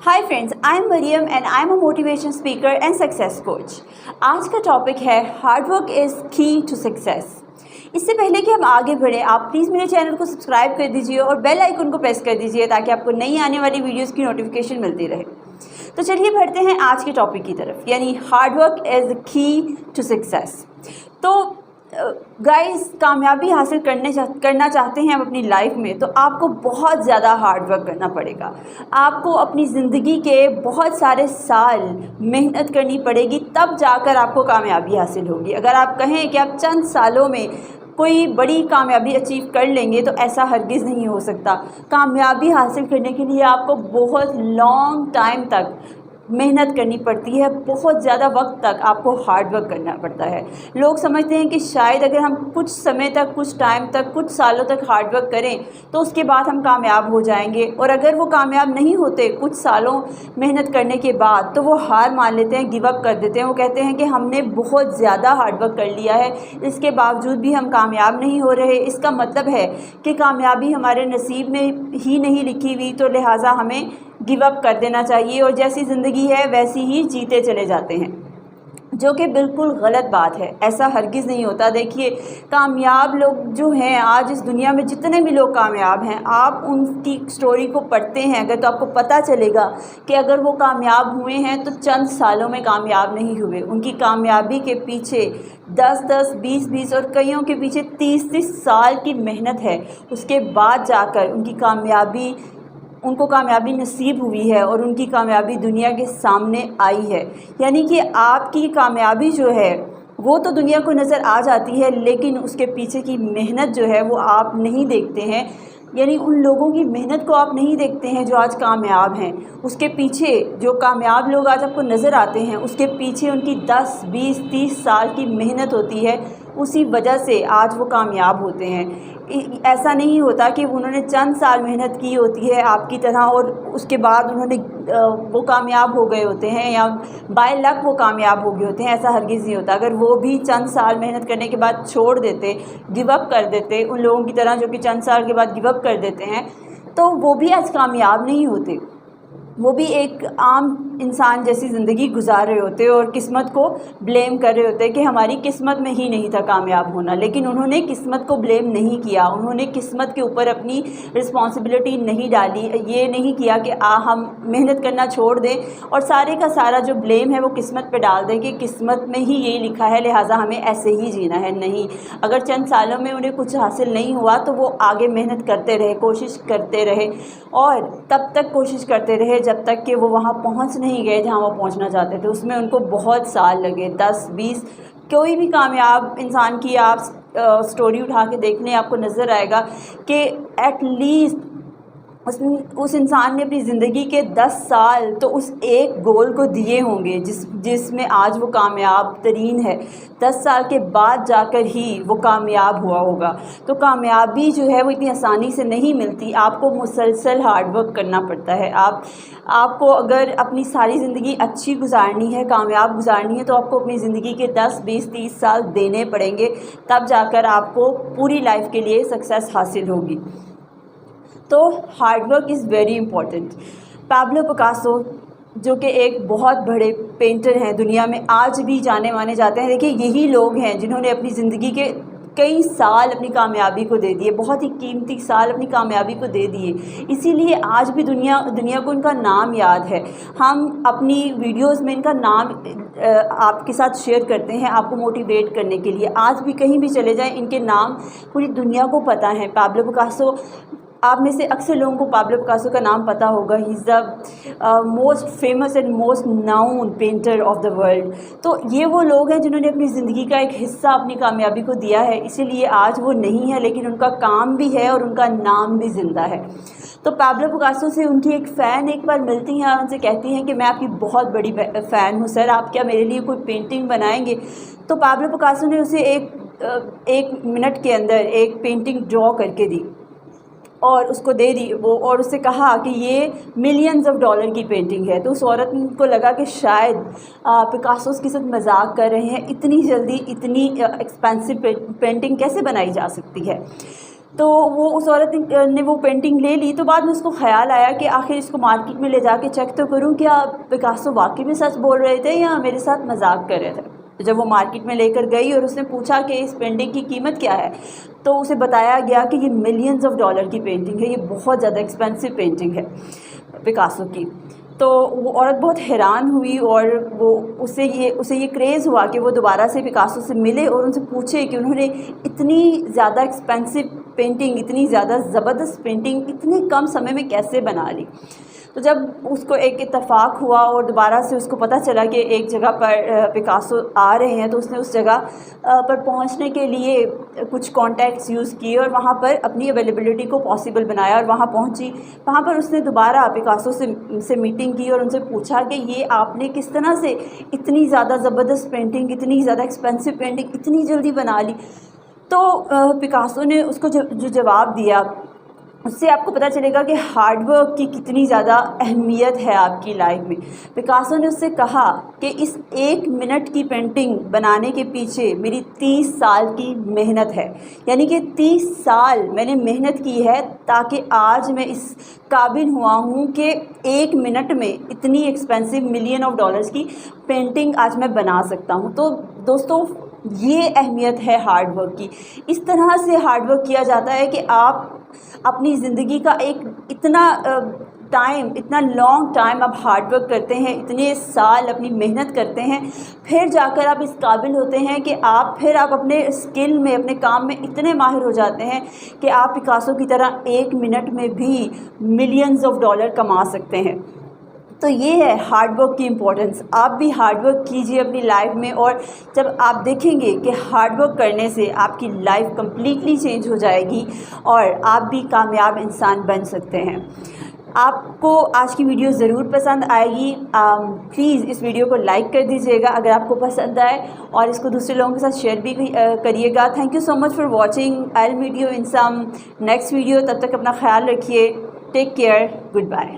Hi friends, I am Mariam and I am a motivation speaker and success coach. आज का topic है hard work is key to success. इससे पहले कि हम आगे बढ़ें, आप प्लीज़ मेरे चैनल को सब्सक्राइब कर दीजिए और बेल आइकन को प्रेस कर दीजिए ताकि आपको नई आने वाली वीडियोस की नोटिफिकेशन मिलती रहे। तो चलिए बढ़ते हैं आज के टॉपिक की तरफ, यानी hard work is key to success. तो गाइस, कामयाबी हासिल करना चाहते हैं आप अपनी लाइफ में, तो आपको बहुत ज़्यादा हार्ड वर्क करना पड़ेगा। आपको अपनी ज़िंदगी के बहुत सारे साल मेहनत करनी पड़ेगी, तब जाकर आपको कामयाबी हासिल होगी। अगर आप कहें कि आप चंद सालों में कोई बड़ी कामयाबी अचीव कर लेंगे, तो ऐसा हरगिज़ नहीं हो सकता। कामयाबी हासिल करने के लिए आपको बहुत लॉन्ग टाइम तक मेहनत करनी पड़ती है, बहुत ज़्यादा वक्त तक आपको हार्ड वर्क करना पड़ता है। लोग समझते हैं कि शायद अगर हम कुछ समय तक, कुछ टाइम तक, कुछ सालों तक हार्ड वर्क करें तो उसके बाद हम कामयाब हो जाएंगे, और अगर वो कामयाब नहीं होते कुछ सालों मेहनत करने के बाद, तो वो हार मान लेते हैं, गिव अप कर देते हैं। वो कहते हैं कि हमने बहुत ज़्यादा हार्ड वर्क कर लिया है, इसके बावजूद भी हम कामयाब नहीं हो रहे। इसका मतलब है कि कामयाबी हमारे नसीब में ही नहीं लिखी हुई, तो लिहाजा हमें गिव अप कर देना चाहिए और जैसी ज़िंदगी है वैसी ही जीते चले जाते हैं, जो कि बिल्कुल गलत बात है। ऐसा हरगिज़ नहीं होता। देखिए, कामयाब लोग जो हैं आज इस दुनिया में, जितने भी लोग कामयाब हैं, आप उनकी स्टोरी को पढ़ते हैं अगर, तो आपको पता चलेगा कि अगर वो कामयाब हुए हैं तो चंद सालों में कामयाब नहीं हुए। उनकी कामयाबी के पीछे 10-10, 20-20 और कईयों के पीछे 30-30 साल की मेहनत है। उसके बाद जाकर उनको कामयाबी नसीब हुई है और उनकी कामयाबी दुनिया के सामने आई है। यानी कि आपकी कामयाबी जो है वो तो दुनिया को नज़र आ जाती है, लेकिन उसके पीछे की मेहनत जो है वो आप नहीं देखते हैं। यानी उन लोगों की मेहनत को आप नहीं देखते हैं जो आज कामयाब हैं। उसके पीछे जो कामयाब लोग आज आपको नज़र आते हैं, उसके पीछे उनकी 10, 20, 30 साल की मेहनत होती है। उसी वजह से आज वो कामयाब होते हैं। ऐसा नहीं होता कि उन्होंने चंद साल मेहनत की होती है आपकी तरह और उसके बाद वो कामयाब हो गए होते हैं, या बाय लक वो कामयाब हो गए होते हैं। ऐसा हरगिज़ नहीं होता। अगर वो भी चंद साल मेहनत करने के बाद छोड़ देते, गिव अप कर देते, उन लोगों की तरह जो कि चंद साल के बाद गिव अप कर देते हैं, तो वो भी आज कामयाब नहीं होते। वो भी एक आम इंसान जैसी ज़िंदगी गुजार रहे होते और किस्मत को ब्लेम कर रहे होते कि हमारी किस्मत में ही नहीं था कामयाब होना। लेकिन उन्होंने किस्मत को ब्लेम नहीं किया, उन्होंने किस्मत के ऊपर अपनी रिस्पॉन्सिबिलिटी नहीं डाली। ये नहीं किया कि हम मेहनत करना छोड़ दें और सारे का सारा जो ब्लेम है वो किस्मत पे डाल दें कि किस्मत में ही यही लिखा है, लिहाजा हमें ऐसे ही जीना है। नहीं, अगर चंद सालों में उन्हें कुछ हासिल नहीं हुआ तो वो आगे मेहनत करते रहे, कोशिश करते रहे, और तब तक कोशिश करते रहे जब तक कि वो वहाँ पहुँच नहीं गए जहाँ वो पहुँचना चाहते थे। उसमें उनको बहुत साल लगे, 10-20। कोई भी कामयाब इंसान की आप स्टोरी उठा के देख लें, आपको नज़र आएगा कि एटलीस्ट उस इंसान ने अपनी ज़िंदगी के 10 साल तो उस एक गोल को दिए होंगे जिसमें आज वो कामयाब तरीन है। 10 साल के बाद जाकर ही वो कामयाब हुआ होगा। तो कामयाबी जो है वो इतनी आसानी से नहीं मिलती, आपको मुसलसल हार्ड वर्क करना पड़ता है। आपको अगर अपनी सारी ज़िंदगी अच्छी गुजारनी है, कामयाब गुजारनी है, तो आपको अपनी ज़िंदगी के 10, 20, 30 साल देने पड़ेंगे, तब जाकर आपको पूरी लाइफ के लिए सक्सेस हासिल होगी। तो hard work is very important. Pablo Picasso, जो कि एक बहुत बड़े पेंटर हैं, दुनिया में आज भी जाने माने जाते हैं। देखिए, यही लोग हैं जिन्होंने अपनी ज़िंदगी के कई साल अपनी कामयाबी को दे दिए, बहुत ही कीमती साल अपनी कामयाबी को दे दिए। इसीलिए आज भी दुनिया को इनका नाम याद है। हम अपनी वीडियोस में इनका नाम आपके साथ शेयर करते हैं, आपको मोटिवेट करने के लिए। आज भी कहीं भी चले जाएं, इनके नाम पूरी दुनिया को पता है। पाब्लो पिकासो, आप में से अक्सर लोगों को पाब्लो पिकासो का नाम पता होगा। He is the most famous and most noun painter of the world. तो ये वो लोग हैं जिन्होंने अपनी ज़िंदगी का एक हिस्सा अपनी कामयाबी को दिया है, इसीलिए आज वो नहीं है, लेकिन उनका काम भी है और उनका नाम भी ज़िंदा है। तो पाब्लो पिकासो से उनकी एक फ़ैन एक बार मिलती हैं और उनसे कहती हैं कि मैं आपकी बहुत बड़ी फ़ैन हूँ सर, आप क्या मेरे लिए कोई पेंटिंग बनाएंगे? तो पाब्लो पिकासो ने उसे एक मिनट के अंदर एक पेंटिंग ड्रॉ करके दी और उसको दे दी वो, और उससे कहा कि ये मिलियंस ऑफ डॉलर की पेंटिंग है। तो उस औरत को लगा कि शायद पिकासो उसके साथ मजाक कर रहे हैं, इतनी जल्दी इतनी एक्सपेंसिव पेंटिंग कैसे बनाई जा सकती है। تو وہ اس عورت نے وہ پینٹنگ لے لی. تو بعد میں اس کو خیال آیا کہ آخر اس کو مارکیٹ میں لے جا کے چیک تو کروں کیا پکاسو واقعی میں سچ بول رہے تھے یا میرے ساتھ مذاق کر رہے تھے. تو جب وہ مارکیٹ میں لے کر گئی اور اس نے پوچھا کہ اس پینٹنگ کی قیمت کیا ہے, تو اسے بتایا گیا کہ یہ ملینز آف ڈالر کی پینٹنگ ہے, یہ بہت زیادہ ایکسپینسو پینٹنگ ہے پکاسو کی. تو وہ عورت بہت حیران ہوئی اور وہ اسے یہ کریز ہوا کہ وہ دوبارہ سے پکاسو سے ملے اور ان سے پوچھے کہ انہوں نے اتنی زیادہ ایکسپینسو پینٹنگ, اتنی زیادہ زبردست پینٹنگ اتنے کم سمے میں کیسے بنا لی. تو جب اس کو ایک اتفاق ہوا اور دوبارہ سے اس کو پتہ چلا کہ ایک جگہ پر پکاسو آ رہے ہیں, تو اس نے اس جگہ پر پہنچنے کے لیے کچھ کانٹیکٹس یوز کیے اور وہاں پر اپنی اویلیبلٹی کو پاسبل بنایا اور وہاں پہنچی. وہاں پر اس نے دوبارہ پکاسو سے میٹنگ کی اور ان سے پوچھا کہ یہ آپ نے کس طرح سے اتنی زیادہ زبردست پینٹنگ, اتنی زیادہ ایکسپینسو پینٹنگ اتنی جلدی بنا لی. تو پکاسو نے اس کو جو جواب دیا, اس سے آپ کو پتہ چلے گا کہ ہارڈ ورک کی کتنی زیادہ اہمیت ہے آپ کی لائف میں. پکاسو نے اس سے کہا کہ اس 1 منٹ کی پینٹنگ بنانے کے پیچھے میری 30 سال کی محنت ہے, یعنی کہ 30 سال میں نے محنت کی ہے تاکہ آج میں اس قابل ہوا ہوں کہ 1 منٹ میں اتنی ایکسپینسو ملین آف ڈالرز کی پینٹنگ آج میں بنا سکتا ہوں. تو دوستو یہ اہمیت ہے ہارڈ ورک کی. اس طرح سے ہارڈ ورک کیا جاتا ہے کہ آپ اپنی زندگی کا ایک اتنا لانگ ٹائم آپ ہارڈ ورک کرتے ہیں, اتنے سال اپنی محنت کرتے ہیں, پھر جا کر آپ اس قابل ہوتے ہیں کہ آپ اپنے اسکل میں, اپنے کام میں اتنے ماہر ہو جاتے ہیں کہ آپ پکاسو کی طرح 1 منٹ میں بھی ملینز آف ڈالر کما سکتے ہیں. تو یہ ہے ہارڈ ورک کی امپورٹنس. آپ بھی ہارڈ ورک کیجئے اپنی لائف میں, اور جب آپ دیکھیں گے کہ ہارڈ ورک کرنے سے آپ کی لائف کمپلیٹلی چینج ہو جائے گی اور آپ بھی کامیاب انسان بن سکتے ہیں. آپ کو آج کی ویڈیو ضرور پسند آئے گی. پلیز اس ویڈیو کو لائک کر دیجیے گا اگر آپ کو پسند آئے, اور اس کو دوسرے لوگوں کے ساتھ شیئر بھی کریے گا. Thank you so much for watching. I will meet you in some next video. تب تک اپنا خیال رکھیے. Take care. Good bye.